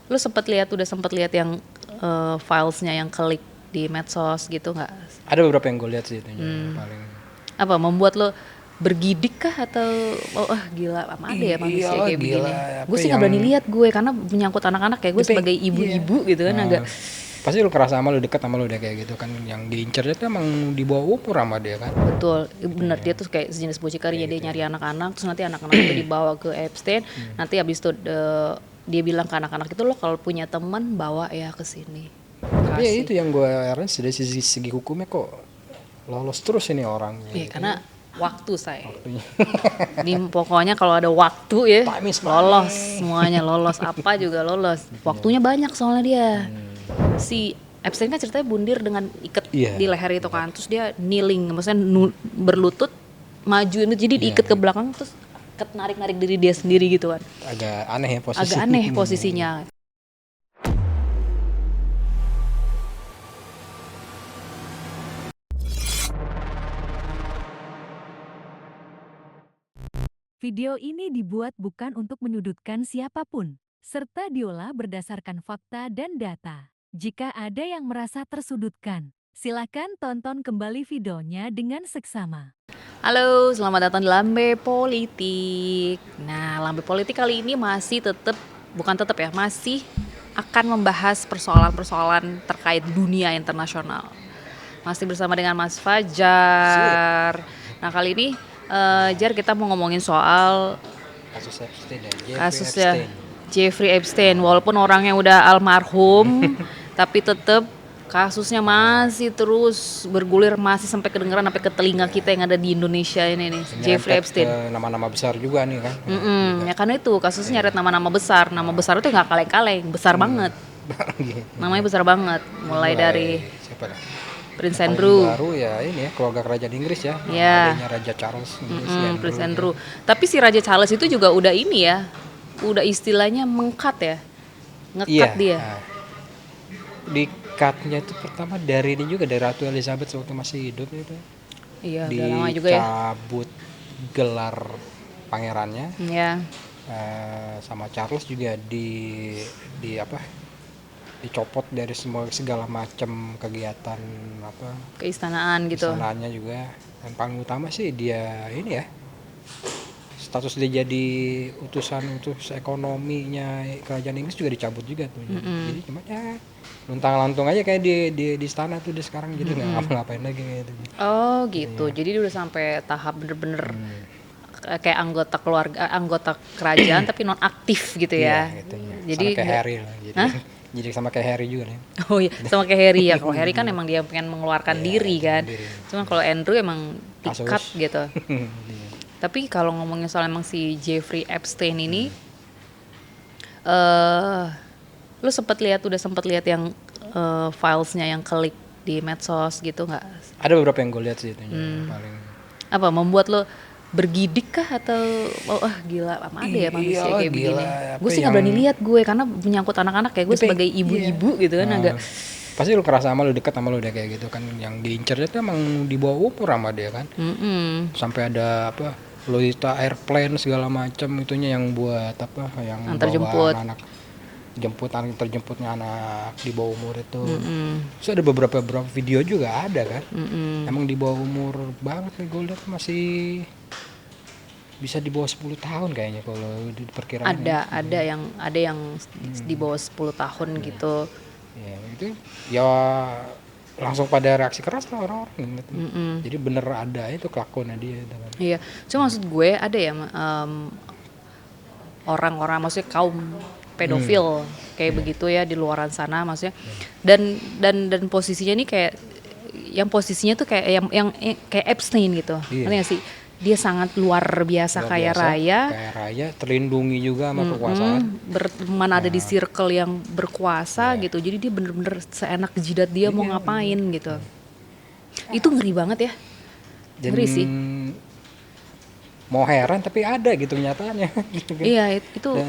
Lu udah sempet lihat yang filesnya yang klik di medsos gitu nggak? Ada beberapa yang gue lihat sih itunya yang paling. Apa membuat lo bergidik kah atau gila apa ada ya manusia Iyalah kayak gila, begini? Gue apa sih nggak yang berani lihat gue karena menyangkut anak-anak kayak gue sebagai iya. ibu-ibu gitu kan agak Pasti lu kerasa sama lu deket sama lu deh kayak gitu kan, yang diincernya tuh emang di bawah umur sama dia kan. betul bener dia tuh kayak sejenis mucikari ya, dia nyari anak-anak terus nanti anak-anak itu dibawa ke Epstein nanti habis itu dia bilang ke anak-anak itu lo kalau punya teman bawa ya ke sini Tapi ya kasih itu yang gue heran dari segi hukumnya kok lolos terus ini orang ya gitu. karena waktu saya Waktunya. ini pokoknya kalau ada waktu ya Time is lolos money. semuanya lolos apa juga lolos waktunya banyak soalnya dia si Epstein kan ceritanya bundir dengan ikat Iya. di leher itu kan terus dia kneeling maksudnya berlutut maju itu jadi diikat ke belakang terus narik diri dia sendiri gitu kan Agak aneh ya posisi. agak aneh posisinya. Video ini dibuat bukan untuk menyudutkan siapapun, serta diolah berdasarkan fakta dan data. Jika ada yang merasa tersudutkan, silakan tonton kembali videonya dengan seksama. Halo, selamat datang di Lambe Politik. Nah, Lambe Politik kali ini masih masih akan membahas persoalan-persoalan terkait dunia internasional. Masih bersama dengan Mas Fajar. Nah, kali ini Jar kita mau ngomongin soal Kasus Epstein ya, kasusnya Jeffrey Epstein. Walaupun orangnya udah almarhum, tapi tetap kasusnya masih terus bergulir, masih sampai kedengeran sampai ke telinga kita yang ada di Indonesia ini nih, Jeffrey Epstein. Nama-nama besar juga nih kan. Ya karena itu kasusnya nyeret nama besar itu nggak kaleng-kaleng, besar banget. Namanya besar banget, mulai dari siapa dah? Prince Paling Andrew. baru ya ini ya keluarga kerajaan Inggris ya. Ya. Adanya Raja Charles. Prince Andrew. Tapi si Raja Charles itu juga udah ini ya, udah istilahnya mengkat ya, ngekat dia. Di cutnya itu pertama dari ini juga dari Ratu Elizabeth waktu masih hidup itu. Iya, udah lama juga ya. Dicabut gelar pangerannya. Iya. Sama Charles juga dicopot dari segala macam kegiatan Keistanaan gitu. Istanaannya juga. Dan paling utama sih dia ini ya, status dia jadi utusan ekonominya kerajaan Inggris juga dicabut juga tuh. Jadi cuma ya luntang-lantung aja kayak di istana tuh dia sekarang, jadi nggak ngapa-ngapain lagi gitu. Oh gitu. Jadi dia udah sampai tahap bener-bener kayak anggota kerajaan tapi non aktif gitu ya. Iya, gitu ya. Jadi sama kayak Harry lah. Jadi sama kayak Harry juga nih. Oh iya, sama kayak Harry ya. Kalau Harry kan emang dia pengen mengeluarkan diri kan. Cuma kalau Andrew emang di-cut gitu. Tapi kalau ngomongin soal emang si Jeffrey Epstein ini, lu udah sempet lihat yang filesnya yang klik di medsos gitu nggak? Ada beberapa yang gue lihat sih itunya yang paling. Apa membuat lo bergidik kah atau gila apa ada ya manusia kayak begini? Gue sih nggak berani lihat gue karena menyangkut anak-anak kayak gue sebagai ibu-ibu gitu kan agak. Pasti lu kerasa sama lu deket sama lu deh kayak gitu kan, yang diincernya tuh emang di bawah umur sama dia kan. Sampai ada Lolita Airplane segala macam itunya yang buat yang antarjemput. Anak terjemputnya anak di bawah umur itu. Terus ada beberapa video juga ada kan. Emang di bawah umur banget nih, gue lihat masih bisa di bawah 10 tahun kayaknya kalau diperkirakan. Ada yang di bawah 10 tahun gitu. Ya itu ya langsung pada reaksi keras lah orang-orang gitu. Jadi bener ada itu kelakuannya dia gitu kan. Iya, cuma maksud gue ada ya orang-orang maksudnya kaum pedofil kayak begitu ya di luaran sana maksudnya. Dan posisinya nih kayak yang posisinya tuh kayak yang kayak Epstein gitu. Ngerti gak sih? Dia sangat luar biasa kaya raya, terlindungi juga sama kekuasaan. berteman ada di circle yang berkuasa gitu. Jadi dia bener-bener seenak jidat dia mau ngapain gitu. Itu ngeri banget ya. Ngeri sih. Mau heran tapi ada gitu nyatanya. Iya itu.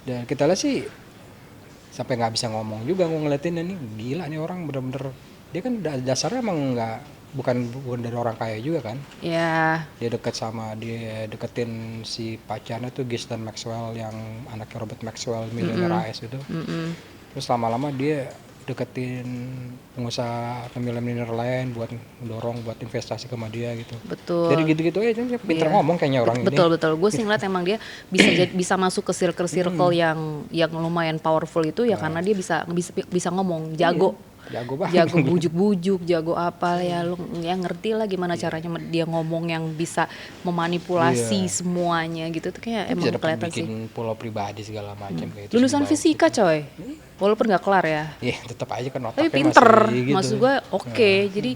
Dan kita lihat sih sampai nggak bisa ngomong juga ngeliatin ini, gila nih orang bener-bener. Dia kan dasarnya emang nggak bukan dari orang kaya juga kan. Ya, Dia deketin si pacarnya tuh Ghislaine Maxwell yang anaknya Robert Maxwell miliuner AS itu. Terus lama-lama dia deketin pengusaha miliuner lain buat mendorong buat investasi ke dia gitu. betul. Jadi gitu-gitu aja, dia pinter Iya. ngomong kayaknya orang Betul ini. betul. Gue sih ngeliat emang dia bisa masuk ke circle yang lumayan powerful itu ya karena dia bisa ngomong, jago. Jago banget. Jago bujuk-bujuk, jago apa ya, lu ya ngerti lah gimana caranya dia ngomong yang bisa memanipulasi semuanya gitu tuh kayak Bisa emang dapat kelihatan bikin sih. pulau pribadi segala macam kayak itu. Lulusan fisika coy, walaupun nggak kelar ya, Iya, tetap aja kan tapi otaknya pinter, masih gitu. maksud gue oke. Jadi,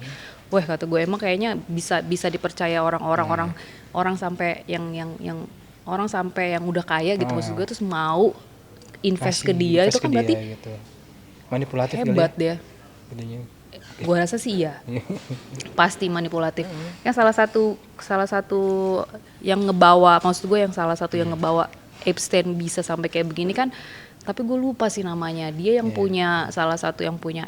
wah kata gue emang kayaknya bisa dipercaya orang sampai yang orang sampai yang udah kaya gitu, maksud gue terus mau invest ke dia itu kan berarti gitu. Manipulatif hebat kali ya. dia. Gedenya. Gue rasa sih iya, pasti manipulatif. Yang salah satu yang ngebawa, maksud gue yang salah satu yang ngebawa Epstein bisa sampai kayak begini kan, tapi gue lupa sih namanya. Dia yang punya salah satu yang punya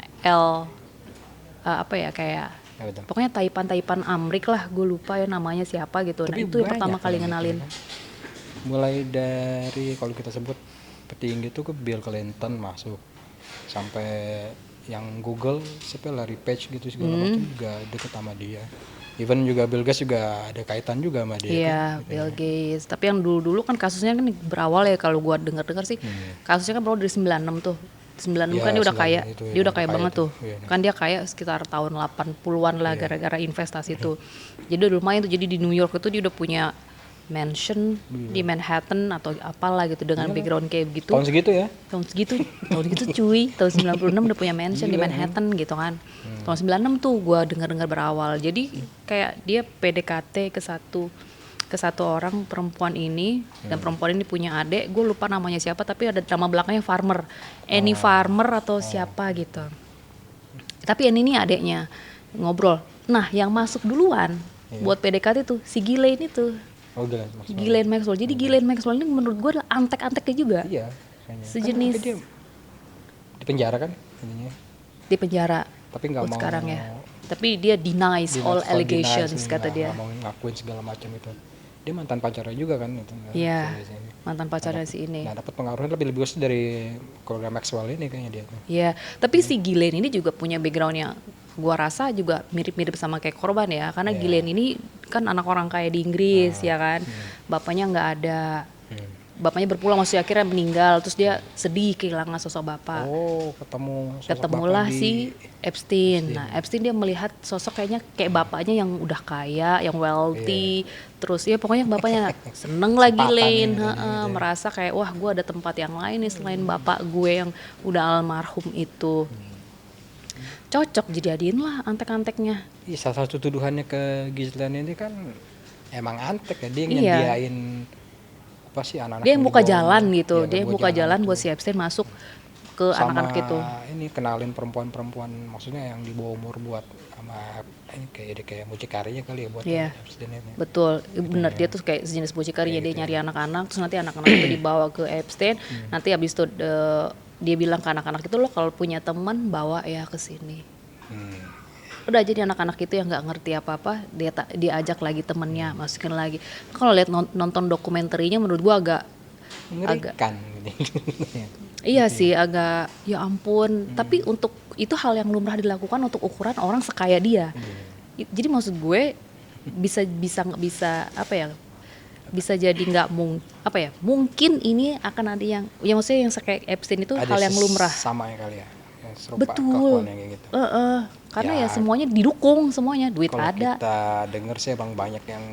apa ya kayak Apa tuh? pokoknya taipan Amrik lah, gue lupa ya namanya siapa gitu. Nah Tapi itu yang banyak pertama kali yang ngenalin. gitu kan. Mulai dari kalau kita sebut petinggi itu ke Bill Clinton masuk, sampai yang Google siapa Larry Page gitu segala macam juga deket sama dia. Even juga Bill Gates juga ada kaitan juga sama dia. Iya, kan, gitu Bill ya. Gates. Tapi yang dulu kan kasusnya kan berawal ya kalau gua dengar sih. Kasusnya kan berawal dari 96 tuh. 96 Ya, kan dia udah 96 kaya. itu ya, Dia udah udah kaya kaya banget tuh. tuh. Iya. Kan dia kaya sekitar tahun 80-an lah gara-gara investasi tuh. Jadi udah lumayan tuh. Jadi di New York itu dia udah punya mansion di Manhattan atau apalah gitu dengan background kayak begitu. Tahun segitu ya. Tahun segitu cuy, tahun 96 udah punya mansion di Manhattan gitu kan. Tahun 96 tuh gue dengar berawal. Jadi kayak dia PDKT ke satu orang perempuan ini, dan perempuan ini punya adik, gue lupa namanya siapa tapi ada nama belakangnya Farmer, Annie Farmer atau siapa gitu. Tapi ini adiknya ngobrol. Nah yang masuk duluan buat PDKT tuh si Ghislaine itu. Oh Glenn maksudnya. Ghislaine Maxwell. Jadi Ghislaine Maxwell ini menurut gue adalah antek-anteknya juga. Iya. Kayaknya. Sejenis Kan, dia di penjara kan ininya. di penjara Tapi nggak mau sekarang ya. Tapi dia denies all allegations kata dia. Nggak mau ngakuin segala macam itu. Dia mantan pacarnya juga kan itu. Iya. Mantan pacarnya si ini. Nah dapat pengaruhnya lebih bagus dari keluarga Maxwell ini kayaknya dia. Iya, tapi si Ghislaine ini juga punya background yang gua rasa juga mirip-mirip sama kayak korban ya, karena Ghislaine ini kan anak orang kaya di Inggris ya kan, bapaknya nggak ada, bapaknya berpulang maksudnya akhirnya meninggal, terus dia sedih kehilangan sosok bapak. Oh Ketemulah si Epstein. Nah Epstein dia melihat sosok kayaknya kayak bapaknya yang udah kaya, yang wealthy, terus ya pokoknya bapaknya seneng lah Ghislaine, merasa kayak wah gue ada tempat yang lain nih selain bapak gue yang udah almarhum itu. Cocok dijadiin lah antek-anteknya. Salah satu tuduhannya ke Ghislaine ini kan emang antek ya, dia Iya. nyediain apa sih anak-anak Dia yang buka di bawah jalan umur. gitu, Iya, dia yang buat buka jalan itu. buat si Epstein masuk ke Sama anak-anak itu. ini kenalin perempuan-perempuan maksudnya yang di bawah umur buat sama ini kayak mucikarinya kali ya buat Iya. Epstein ini. Betul, bener dia tuh kayak sejenis mucikari, dia nyari anak-anak, terus nanti anak-anak itu dibawa ke Epstein, nanti habis itu dia bilang ke anak-anak itu lo kalau punya teman bawa ya ke sini. Udah jadi anak-anak itu yang nggak ngerti apa-apa, dia ajak lagi temennya, masukin lagi. Kalau lihat nonton dokumenterinya menurut gua agak Mengerikan gitu. iya sih agak ya ampun. Tapi untuk itu hal yang lumrah dilakukan untuk ukuran orang sekaya dia. Jadi maksud gue bisa apa ya? Bisa jadi nggak mungkin ini akan ada yang ya maksudnya yang kayak Epstein itu Ada hal yang lumrah. sama ya kali ya. Yang serupa Betul. kelakuannya kayak gitu. Karena Ya, ya semuanya didukung, semuanya duit Kalau ada. kita denger sih emang banyak yang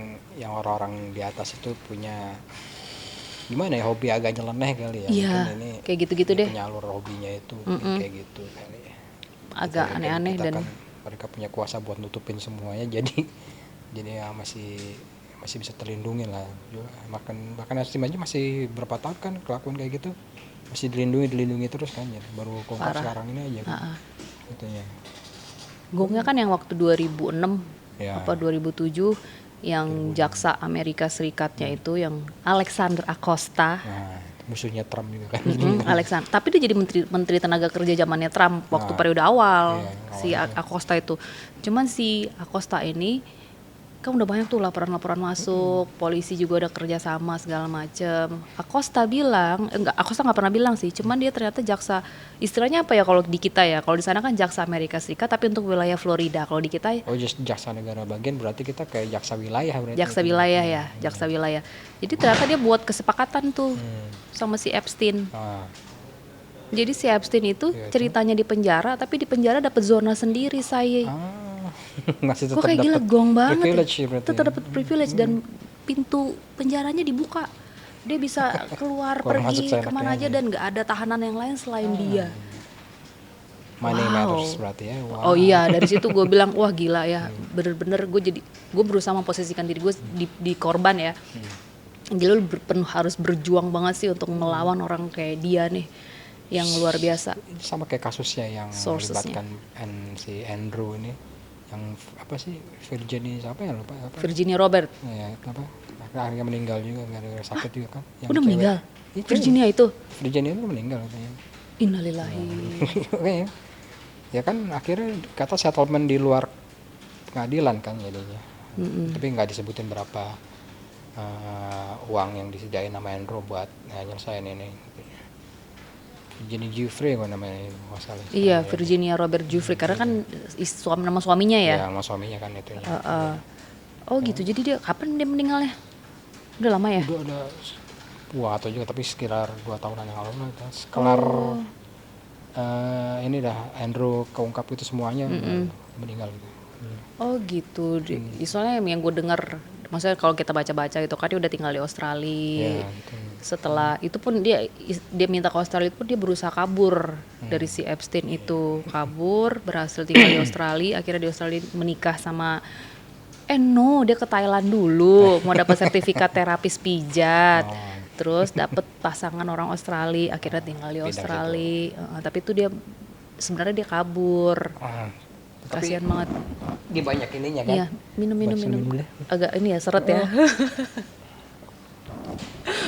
orang-orang di atas itu punya gimana ya hobi agak nyeleneh kali ya. Iya, Mungkin ini kayak gitu-gitu ini deh. penyalur hobinya itu kayak gitu kali ya. Agak Kita- aneh-aneh kita dan kan mereka punya kuasa buat nutupin semuanya jadi ya masih bisa terlindungi lah. Bahkan Nassim aja masih berapa tahun kan kelakuan kayak gitu masih dilindungi terus kan ya. Baru kongkar Parah. sekarang ini aja kan. Katanya. gongnya kan yang waktu 2006 Ya. apa 2007 yang jaksa Amerika Serikatnya itu yang Alexander Acosta Nah, musuhnya Trump juga kan. Alexander. Tapi dia jadi menteri tenaga kerja zamannya Trump waktu periode awal, si Acosta itu. Cuman si Acosta ini kan udah banyak tuh laporan-laporan masuk, polisi juga udah kerja sama segala macem. Acosta nggak pernah bilang sih, cuman dia ternyata jaksa, istilahnya apa ya kalau di kita ya, kalau di sana kan jaksa Amerika Serikat tapi untuk wilayah Florida, kalau di kita Jaksa negara bagian, berarti kita kayak jaksa wilayah berarti. jaksa wilayah ya, jaksa wilayah. Jadi ternyata dia buat kesepakatan tuh sama si Epstein. Jadi si Epstein itu ceritanya di penjara, tapi di penjara dapat zona sendiri saya. Masih Kok tetap kayak gila dapat gong banget privilege ya. berarti. Tetap dapat privilege dan pintu penjaranya dibuka. Dia bisa keluar masuk pergi seenaknya kemana aja aja. dan nggak ada tahanan yang lain selain dia. Money Wow. matters berarti ya. Wow. Oh iya, dari situ gue bilang wah gila ya, bener-bener gue berusaha memposisikan diri gue di korban ya. Gila lu harus berjuang banget sih untuk melawan orang kayak dia nih, yang luar biasa. Sama kayak kasusnya yang Sourcesnya. melibatkan si Andrew ini, yang apa sih, Virginia siapa ya, lupa apa. Virginia Robert Ya, apa? Akhirnya meninggal juga gara-gara sakit juga kan. Yang udah cewek. meninggal. Iya, Virginia itu Virginia itu meninggal katanya. innalillahi. Kayaknya. Ya kan akhirnya kata settlement di luar pengadilan kan jadinya. Tapi nggak disebutin berapa uang yang disediain sama Andrew buat nyelesain ini. Virginia Giuffre kok namanya masalah. Iya, Virginia Robert Giuffre karena kan nama suaminya ya. Ya, sama suaminya kan itu. Oh gitu. Jadi dia kapan dia meninggalnya? Udah lama ya? Udah ada atau juga tapi sekitar 2 tahunan yang lalu lah. Kelar ini dah Andrew keungkap itu semuanya meninggal gitu. Oh gitu. Soalnya yang gue dengar, maksudnya kalau kita baca-baca gitu kan dia udah tinggal di Australia. Ya, gitu. Setelah itu pun dia minta ke Australia itu pun dia berusaha kabur dari si Epstein itu, kabur, berhasil tinggal di Australia, akhirnya di Australia menikah sama dia ke Thailand dulu mau dapat sertifikat terapis pijat. Terus dapat pasangan orang Australia, akhirnya tinggal di Pindah Australia. Tapi itu dia sebenarnya dia kabur. Kasihan banget. Dia banyak ininya kan. Iya, minum. dulu deh. Agak ini ya seret ya.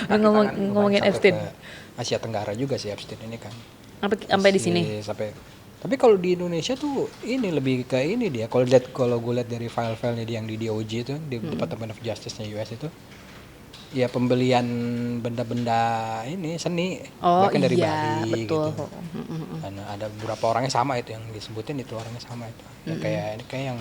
Ngomongin Sampai Epstein. ke Asia Tenggara juga sih Epstein ini kan. Sampai di sini. Tapi kalau di Indonesia tuh ini lebih ke ini dia. Kalau gue lihat dari file-filenya dia yang di DOJ itu, di Department of Justice-nya US itu, ya pembelian benda-benda ini seni, bahkan dari Bali betul. gitu. Dan ada beberapa orangnya sama itu yang disebutin itu orangnya sama itu. Ya, kayak yang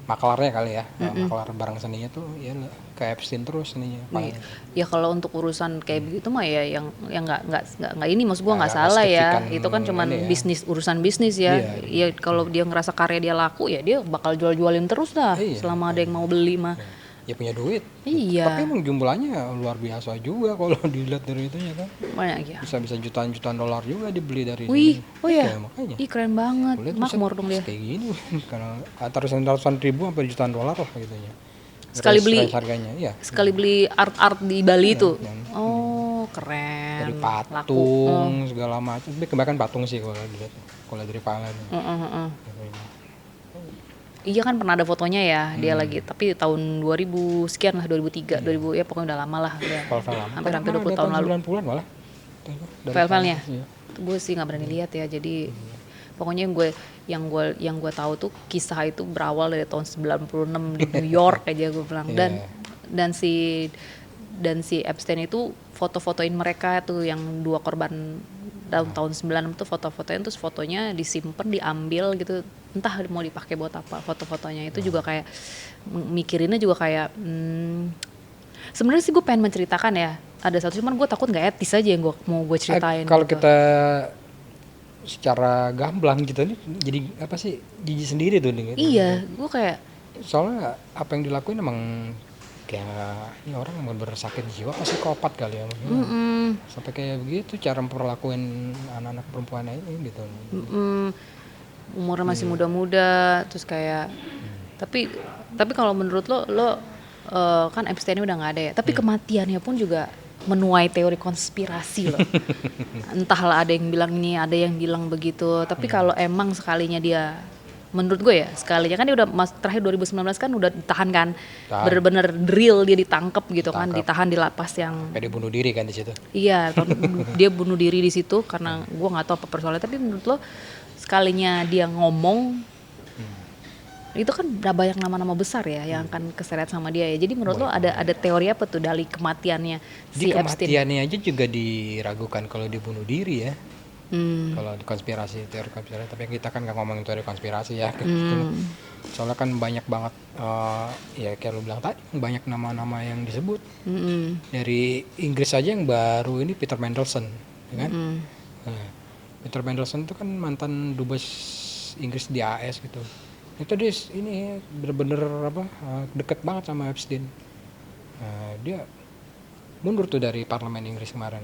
maklarnya kali ya, maklar barang seninya tuh ya kayak Epstein terus seninya. Iya. Ya kalau untuk urusan kayak begitu mah ya yang nggak ini maksud gua nggak Nggak salah ya. signifikan Itu kan cuman ini ya. urusan bisnis ya. Iya. Ya kalau dia ngerasa karya dia laku ya dia bakal jual-jualin terus dah Iya. selama ada yang mau beli mah. Ya punya duit. Iya. Tapi emang jumlahnya luar biasa juga kalau dilihat dari itunya kan. Banyak ya. Bisa jutaan dolar juga dibeli dari Wih, sini. oh ya. Iya, makanya. Ih keren banget. Kulihat Makmur dong dia. kayak gini karena ratusan ribu sampai jutaan dolar lah gitu ya. Sekali beli. Harganya, iya. Sekali beli art di Bali itu. yang Oh, keren. Dari Laku. patung segala macam. Tapi kebanyakan patung sih kalau dilihat. Kalau dari file. Iya kan pernah ada fotonya ya dia lagi, tapi tahun 2000 sekian lah, 2003, 2000 ya pokoknya udah lama lah ya. Hampir 20 tahun lalu. 90-an malah. File-filenya. Iya. Gue sih nggak berani lihat ya. Jadi pokoknya yang gue tahu tuh kisah itu berawal dari tahun 96 di New York aja gue bilang. Dan si Epstein itu foto-fotoin mereka tuh yang 2 korban tahun 96 tuh foto-fotonya, terus fotonya disimpan, diambil gitu, entah mau dipakai buat apa. Foto-fotonya itu juga kayak mikirinnya juga kayak sebenarnya sih gue pengen menceritakan ya, ada satu cuman gue takut nggak etis aja yang gue ceritain. Kalau gitu. kita secara gamblang gitu nih jadi apa sih, jijik sendiri tuh nih. Iya, gue kayak Soalnya apa yang dilakuin emang kayak ini orang yang bener sakit jiwa, psikopat kali ya. Sampai kayak begitu cara memperlakuin anak-anak perempuan ini gitu. Umurnya masih muda-muda, terus kayak tapi kalau menurut lo kan Epstein udah nggak ada ya, tapi kematiannya pun juga menuai teori konspirasi loh. Entahlah ada yang bilang ini, ada yang bilang begitu, tapi kalau emang sekalinya dia menurut gue ya, sekalinya kan dia udah terakhir 2019 kan udah ditahan kan, Tahan. bener-bener drill dia ditangkep gitu kan, Ditangkep. ditahan di lapas yang Kayak dia bunuh diri kan di situ. iya, dia bunuh diri di situ karena gue nggak tahu apa persoalannya. Tapi menurut lo sekalinya dia ngomong itu kan udah banyak nama-nama besar ya yang akan keseret sama dia ya. Jadi menurut lo ada teori apa tuh dari kematiannya Di si Epstein? kematiannya aja juga diragukan kalau dia bunuh diri ya. Hmm. Kalau di teori konspirasi, tapi kita kan nggak ngomongin teori konspirasi ya. Soalnya kan banyak banget, ya kayak lu bilang tadi, banyak nama-nama yang disebut. Dari Inggris aja yang baru ini Peter Mandelson, ya kan? Nah, Peter Mandelson itu kan mantan dubes Inggris di AS gitu. Itu dia ini bener-bener deket banget sama Epstein. Dia mundur tuh dari parlemen Inggris kemarin.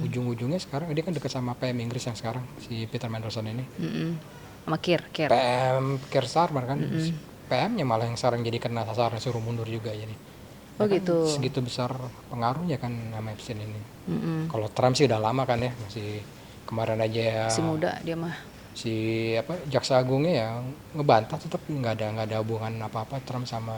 Ujung-ujungnya sekarang dia kan dekat sama PM Inggris yang sekarang, si Peter Mandelson ini. Sama Kir. PM Keir Starmer kan. PM-nya malah yang sekarang jadi kena sasaran, suruh mundur juga jadi. Oh gitu. Segitu besar pengaruhnya kan sama Epstein ini. Kalau Trump sih udah lama kan ya, masih kemarin aja Si muda dia mah. si jaksa agungnya ya ngebantah tetap nggak ada hubungan apa-apa Trump sama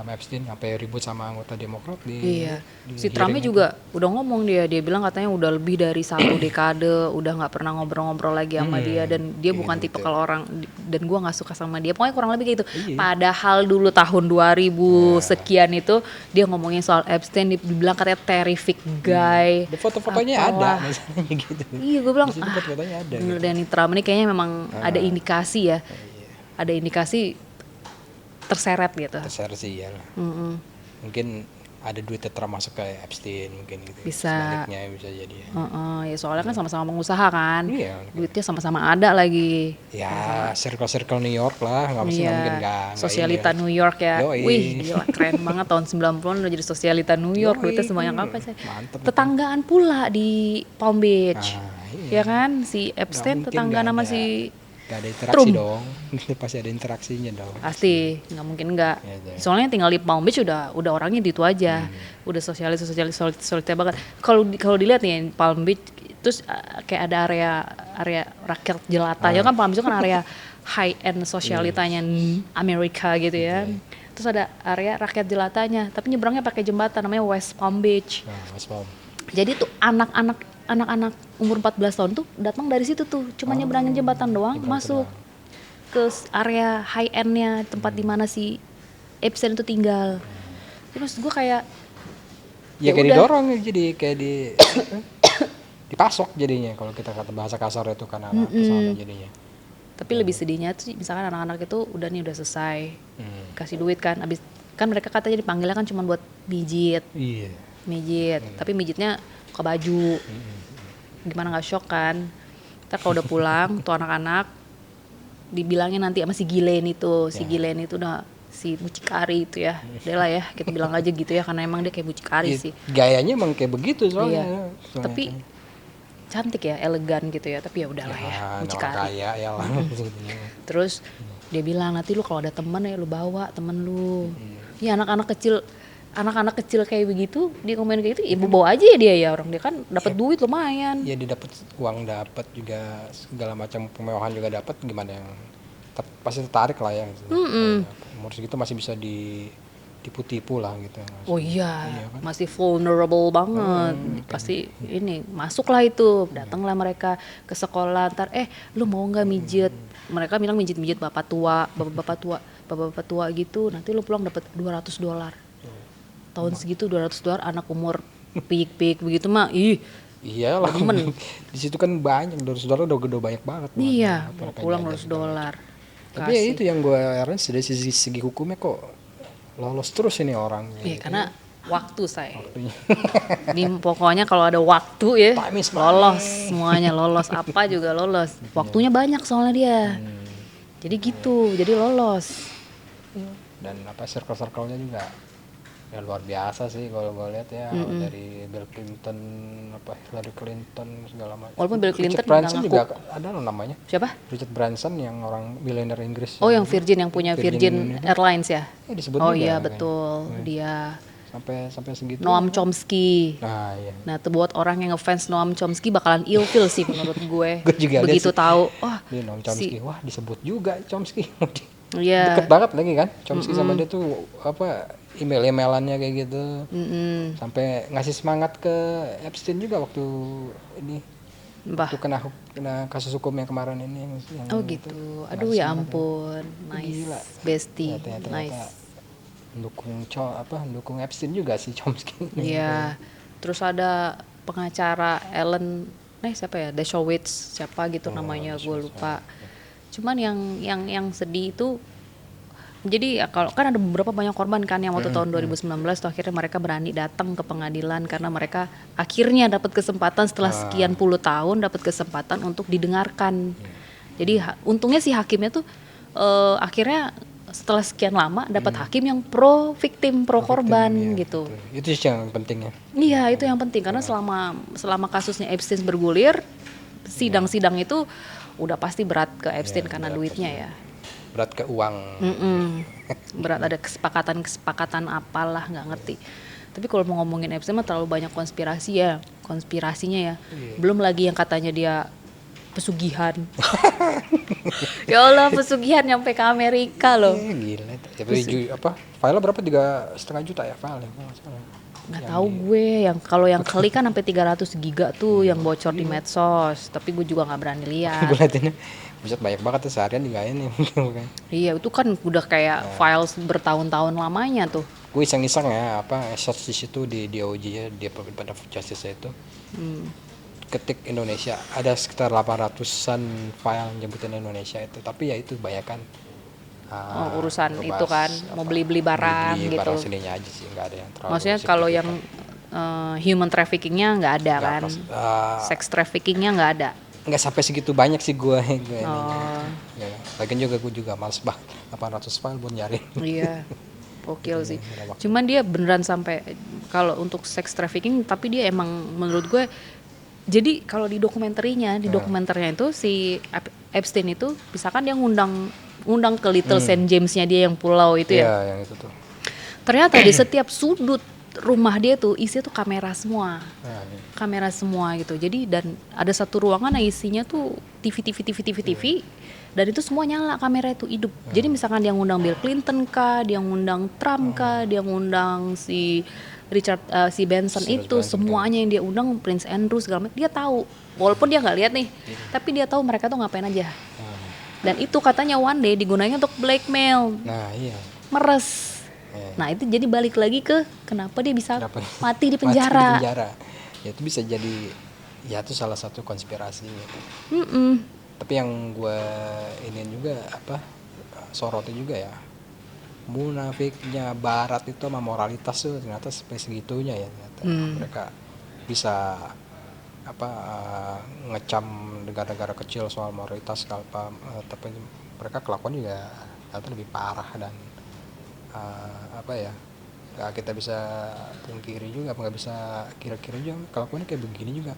Epstein, sampai ribut sama anggota Demokrat di Iya. di Si hearing Trumpnya itu. juga udah ngomong dia bilang katanya udah lebih dari 1 dekade udah nggak pernah ngobrol-ngobrol lagi sama dia dan dia bukan gitu. tipe kalau orang dan gua nggak suka sama dia. Pokoknya kurang lebih kayak gitu. Iya. Padahal dulu tahun 2000 sekian itu dia ngomongin soal Epstein dibilang katanya terrific guy. Ada foto-fotonya apalah. ada misalnya gitu. Iya, gue bilang Di situ foto-fotonya ada bener gitu. dan ini Trump ini kayaknya memang ada indikasi ya. Ada indikasi terseret gitu. Terseret sih ya lah. Mungkin ada duit Trump masuk ke Epstein mungkin gitu. Bisa. Sebaliknya bisa jadi ya. Ya soalnya kan sama-sama pengusaha kan. Iya. Duitnya sama-sama ada lagi. Ya circle New York lah, nggak mungkin nggak Sosialita ini New York ya. Yoi. Wih, gila keren banget tahun 90-an udah jadi sosialita New York. Yoi. Duitnya sebanyak apa sih? Mantep. Tetanggaan pula di Palm Beach. Iya. Ya kan? Si Epstein mungkin tetangga nggak nama ada. si Gak ada interaksi Trump. dong. Pasti ada interaksinya dong. pasti nggak mungkin nggak. Iya. Soalnya tinggal di Palm Beach udah orangnya di itu aja. Udah sosialis banget. Kalau dilihat nih Palm Beach terus kayak ada area rakyat jelatanya kan Palm Beach kan area high end sosialitanya Amerika gitu ya. Terus ada area rakyat jelatanya, tapi nyebrangnya pakai jembatan namanya West Palm Beach. Nah, Mas Pom. Jadi tuh anak-anak umur 14 tahun tuh datang dari situ tuh, cuma nyebrangin jembatan doang masuk ke area high end-nya tempat di mana si Epstein itu tinggal. Jadi maksud gue kayak Ya kayak udah. didorong jadi kayak dipasok jadinya kalau kita kata bahasa kasar itu kan arah ke sana jadinya. tapi lebih sedihnya tuh misalkan anak-anak itu udah selesai kasih duit kan, abis kan mereka katanya dipanggilnya kan cuma buat mijit, Iya. tapi mijitnya ke baju. Gimana nggak shock kan? Ntar kalau udah pulang tuh anak-anak dibilangin nanti sama si Ghislaine itu, udah si mucikari itu ya, udah lah ya kita bilang aja gitu ya karena emang dia kayak mucikari sih. Gayanya emang kayak begitu soalnya. Iya. Tapi cantik ya, elegan gitu ya, tapi ya udahlah ya, orang mucikari. kaya ya lah. Terus dia bilang nanti lu kalau ada temen ya lu bawa temen lu. Ya anak-anak kecil kayak begitu dia komen kayak gitu, ibu bawa aja ya dia ya, orang dia kan dapat duit lumayan. Ya dia dapat uang, dapat juga segala macam kemewahan juga dapat, gimana yang pasti tertarik lah ya. Umur segitu masih bisa ditipu-tipu lah gitu. Oh iya, kan? masih vulnerable banget. Pasti ini masuklah itu, datanglah mereka ke sekolah. Ntar lu mau nggak mijet? Mereka bilang mijet bapak tua gitu. Nanti lu pulang dapat $200. Tahun segitu $200 anak umur pik begitu mah, Iya lah. demen. Di situ kan banyak, $200 udah banyak banget. Iya, mau Mereka pulang jajan. $200. Tapi ya itu yang gue heran dari segi hukumnya kok lolos terus ini orang. Iya, karena waktu saya. Pokoknya kalau ada waktu ya Time is money. lolos semuanya, lolos apa juga lolos. Waktunya banyak soalnya dia. Jadi gitu, jadi lolos. Dan circle-nya juga ya luar biasa sih kalau gue lihat ya, dari Bill Clinton, Hillary Clinton segala macam. Walaupun Bill Clinton Richard Branson nggak juga ngaku. ada loh namanya. Siapa? Richard Branson yang orang billionaire Inggris. Oh, yang Virgin, yang punya Virgin itu. Airlines ya? Ya, disebut Oh juga iya kan. betul, dia. sampai segitu. Noam Chomsky. Nah, iya. Nah, itu buat orang yang ngefans Noam Chomsky bakalan ilfil sih menurut gue. Gue juga liat Begitu sih. tahu, wah, Dia Noam Chomsky. Wah, disebut juga Chomsky. iya. Deket banget lagi kan Chomsky sama dia tuh apa email-emailannya kayak gitu. Sampai ngasih semangat ke Epstein juga waktu ini Bah. waktu kena kasus hukum yang kemarin ini yang Oh itu. gitu. Aduh ya ampun. Gila. Nice. Bestie. Ya, ternyata Nice. mendukung Epstein juga si Chomsky. Iya. Terus ada pengacara Ellen, siapa ya? Dershowitz, siapa gitu namanya, gue lupa. Cuman yang sedih itu, jadi ya kalau kan ada beberapa banyak korban kan yang waktu tahun 2019 tuh akhirnya mereka berani datang ke pengadilan karena mereka akhirnya dapat kesempatan setelah sekian puluh tahun dapat kesempatan untuk didengarkan. Jadi untungnya si hakimnya tuh akhirnya setelah sekian lama dapat hakim yang pro victim, pro korban Iya, gitu. betul. Itu sih yang pentingnya. Iya, itu yang penting karena selama kasusnya Epstein bergulir, sidang-sidang itu udah pasti berat ke Epstein karena duitnya ya. Berat ke uang. Berat, ada kesepakatan apalah nggak ngerti. Tapi kalau mau ngomongin Epstein mah terlalu banyak konspirasinya ya. Belum lagi yang katanya dia pesugihan. Ya Allah, pesugihan nyampe ke Amerika loh. Gila. Tapi file berapa 3,5 juta ya file ya? Nggak tahu gue, kalau yang kali kan sampai 300 giga tuh yang bocor di medsos, tapi gue juga nggak berani lihat. Gue liatinnya buset banyak banget tuh seharian digain nih. Iya, itu kan udah kayak files bertahun-tahun lamanya tuh. Gue iseng-iseng ya search di situ di DOJ ya, di Department of Justice itu. Ketik Indonesia ada sekitar 800-an file nyebutin Indonesia itu, tapi ya itu banyakan Urusan ngebahas itu kan mau beli-beli barang beli gitu. barang sininya aja sih, nggak ada yang terlalu Maksudnya kalau yang human traffickingnya nggak ada Nggak kan, sex traffickingnya nggak ada. nggak sampai segitu banyak sih gue ininya. Oh. Ya, lagian juga gue juga males banget 800 file buat nyari. Iya, gokil sih. Cuman dia beneran sampai kalau untuk sex trafficking, tapi dia emang menurut gue. Jadi kalau di dokumenternya itu si Epstein itu, misalkan dia ngundang ke Little Saint James-nya dia yang pulau itu ya. Iya, yang itu tuh. Ternyata di setiap sudut rumah dia tuh isinya tuh kamera semua. Nah, iya. Kamera semua gitu. Jadi dan ada satu ruangan yang isinya tuh TV dan itu semua nyala, kamera itu hidup. Jadi misalkan dia ngundang Bill Clinton kah, dia ngundang Trump kah, dia ngundang si si Benson itu, semuanya yang dia undang, Prince Andrew segala macam, dia tahu. Walaupun dia nggak lihat nih, tapi dia tahu mereka tuh ngapain aja. Dan itu katanya one day digunakan untuk blackmail. Nah, iya. Meres. Nah, itu jadi balik lagi ke kenapa dia bisa mati di Mati di penjara. Ya itu bisa jadi ya itu salah satu konspirasi gitu. Tapi yang gue ini juga soroti juga ya, munafiknya Barat itu sama moralitas tuh ternyata sampai segitunya ya ternyata. Mereka bisa ngecam negara-negara kecil soal moralitas tapi mereka kelakuan juga ternyata lebih parah dan nggak kita bisa pungkiri juga, nggak bisa kira-kira juga kelakuannya kayak begini juga.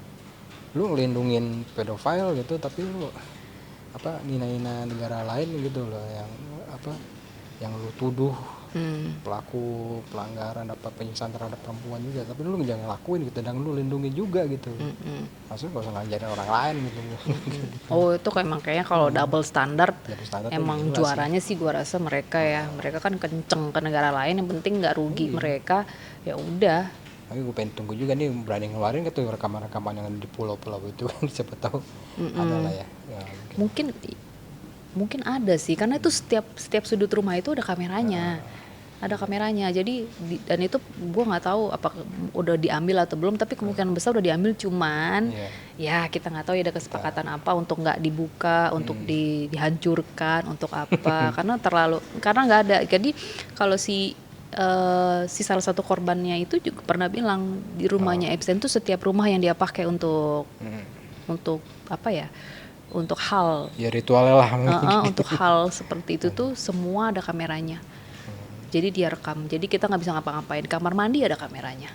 Lu ngelindungin pedofile gitu tapi lu nina negara lain gitu loh yang lu tuduh pelaku pelanggaran penyiksaan terhadap perempuan juga, tapi lu jangan lakuin gitu dan lu lindungi juga gitu. Maksudnya gak usah ngajarin orang lain gitu. Oh, itu kayaknya kalau double standard emang jelas juaranya sih gua rasa mereka kan kenceng ke negara lain, yang penting nggak rugi mereka, ya udah. Tapi gue pengen tunggu juga nih berani ngeluarin gitu rekaman-rekaman yang di pulau-pulau itu kan siapa tahu ada lah ya. Mungkin ada sih, karena itu setiap sudut rumah itu ada kameranya. Jadi dan itu gue nggak tahu apa udah diambil atau belum, tapi kemungkinan besar udah diambil, cuman ya kita nggak tahu ya ada kesepakatan apa untuk nggak dibuka, untuk dihancurkan, untuk apa karena nggak ada. Jadi kalau si salah satu korbannya itu juga pernah bilang di rumahnya Epstein tuh setiap rumah yang dia pakai untuk untuk hal ya ritualnya lah untuk hal seperti itu tuh semua ada kameranya. Jadi dia rekam, jadi kita nggak bisa ngapa-ngapain. Kamar mandi ada kameranya,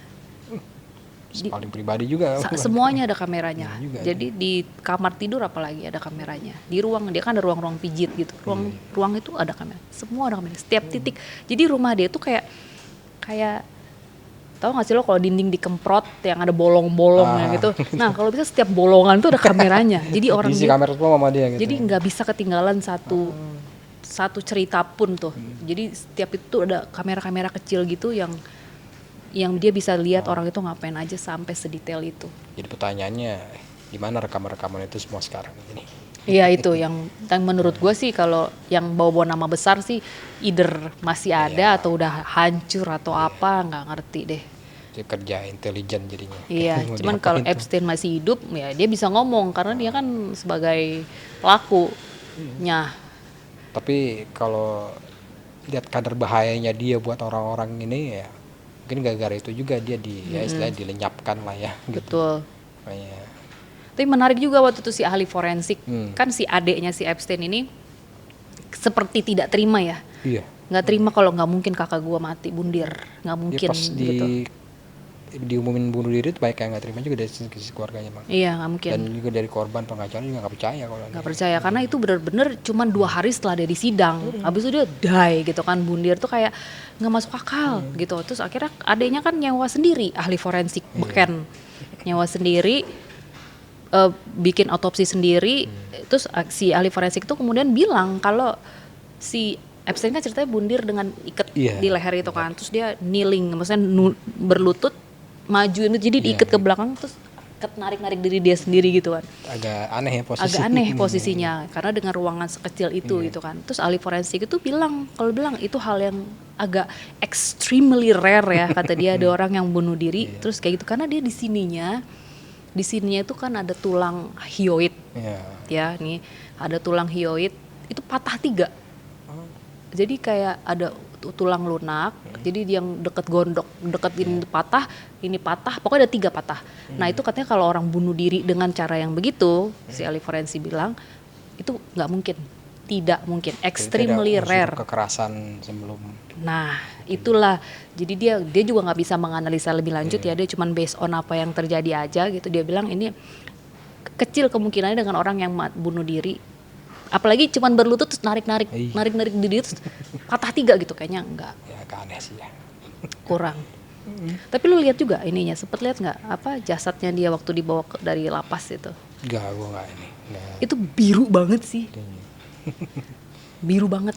paling pribadi juga semuanya ada kameranya. juga, jadi di kamar tidur apalagi ada kameranya. Di ruang dia kan ada ruang-ruang pijit gitu, ruang itu ada kamera, semua ada kamera setiap titik. Jadi rumah dia tuh kayak Tahu nggak sih lo kalau dinding dikemprot yang ada bolong-bolongnya Ah. gitu. Nah kalau bisa setiap bolongan tuh ada kameranya. Jadi orang Diisi kamera semua sama dia gitu. jadi nggak bisa ketinggalan satu cerita pun tuh. Jadi setiap itu ada kamera-kamera kecil gitu yang dia bisa lihat orang itu ngapain aja sampai sedetail itu. Jadi pertanyaannya, di mana rekaman-rekaman itu semua sekarang ini? Iya itu yang menurut gue sih kalau yang bawa-bawa nama besar sih either masih ada atau udah hancur atau apa nggak ngerti deh. Itu kerja intelijen jadinya. Iya, Mau cuman kalau diapain tuh? Epstein masih hidup ya dia bisa ngomong karena dia kan sebagai pelakunya. Tapi kalau lihat kadar bahayanya dia buat orang-orang ini ya, mungkin gara-gara itu juga dia ya istilahnya dilenyapkan lah ya gitu. Betul. Makanya, Tapi menarik juga waktu itu si ahli forensik kan Hmm. si adeknya si Epstein ini seperti tidak terima ya. iya. Nggak terima kalau nggak mungkin kakak gua mati bundir, nggak Dia mungkin pas gitu. diumumin bunuh diri itu banyak yang nggak terima juga dari sisi keluarganya bang. Iya nggak mungkin. Dan juga dari korban pengacara juga nggak percaya kalau Nggak percaya karena itu bener-bener cuma 2 hari setelah dia di sidang, habis itu dia die gitu kan, bundir tuh kayak nggak masuk akal gitu. Terus akhirnya adeknya kan nyewa sendiri ahli forensik beken, nyewa sendiri, bikin otopsi sendiri. Terus si ahli forensik itu kemudian bilang kalau si Epstein kan ceritanya bundir dengan ikat Iya. di leher itu kan, terus dia kneeling, maksudnya berlutut majuin itu jadi diikat ke belakang terus narik diri dia sendiri gitu kan. agak aneh ya posisi. Agak aneh posisinya karena dengan ruangan sekecil itu gitu kan. Terus ahli forensik itu bilang itu hal yang agak extremely rare ya kata dia, ada orang yang bunuh diri terus kayak gitu karena dia di sininya itu kan ada tulang hyoid Iya. ya, nih ada tulang hyoid itu patah 3. Jadi kayak ada tulang lunak, jadi yang deket gondok, deket ini patah, pokoknya ada 3 patah. Nah itu katanya kalau orang bunuh diri dengan cara yang begitu, si ahli forensik bilang itu nggak mungkin, tidak mungkin, extremely Jadi ada unsur rare. kekerasan sebelum. Nah itulah, jadi dia juga nggak bisa menganalisa lebih lanjut ya, dia cuman based on apa yang terjadi aja gitu. Dia bilang ini kecil kemungkinannya dengan orang yang bunuh diri, apalagi cuman berlutut terus narik diri terus patah 3 gitu, kayaknya enggak, Ya agak aneh sih ya. kurang. Tapi lu lihat juga ininya, sempet lihat nggak apa jasadnya dia waktu dibawa dari lapas itu? Enggak, gue enggak ini. Enggak. Itu biru banget sih, biru banget.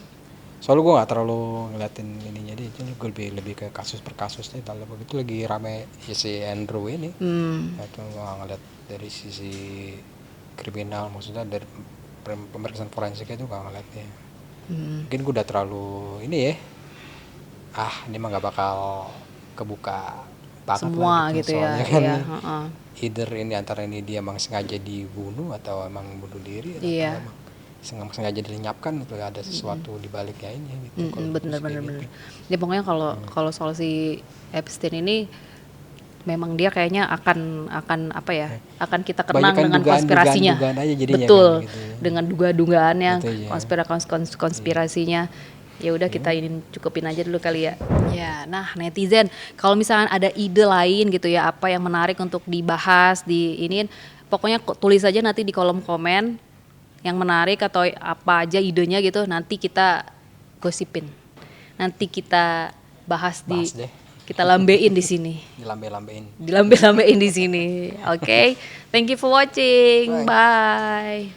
Soalnya gue nggak terlalu ngeliatin ininya dia, jadi gue lebih ke kasus per kasusnya. Kalau begitu lagi rame ya si Andrew ini, itu gue nggak ngeliat dari sisi kriminal, maksudnya dari pemeriksaan forensiknya itu nggak ngeliatnya. Mungkin gue udah terlalu ini ya, ini mah nggak bakal kebuka banget Semua lah gitu ya, soalnya kan iya, either ini antara ini dia emang sengaja dibunuh atau emang bunuh diri Iya. atau emang sengaja dilenyapkan atau ada sesuatu di baliknya ini gitu. Kalau Bener. Ya pokoknya kalau soal si Epstein ini memang dia kayaknya akan apa ya, akan kita kenang Banyakan dengan dugaan- konspirasinya. dugaan aja jadinya Betul, kan, gitu ya. dengan duga-dugaannya, Gitu ya. konspirasinya. Ya udah kita ini cukupin aja dulu kali ya. Ya, nah netizen, kalau misalkan ada ide lain gitu ya, apa yang menarik untuk dibahas di ini, pokoknya tulis aja nanti di kolom komen yang menarik atau apa aja idenya gitu, nanti kita gosipin. Nanti kita bahas Bahas deh. kita lambein di sini. Dilambe-lambein. Dilambe-lambein di sini. Oke. Thank you for watching. Bye.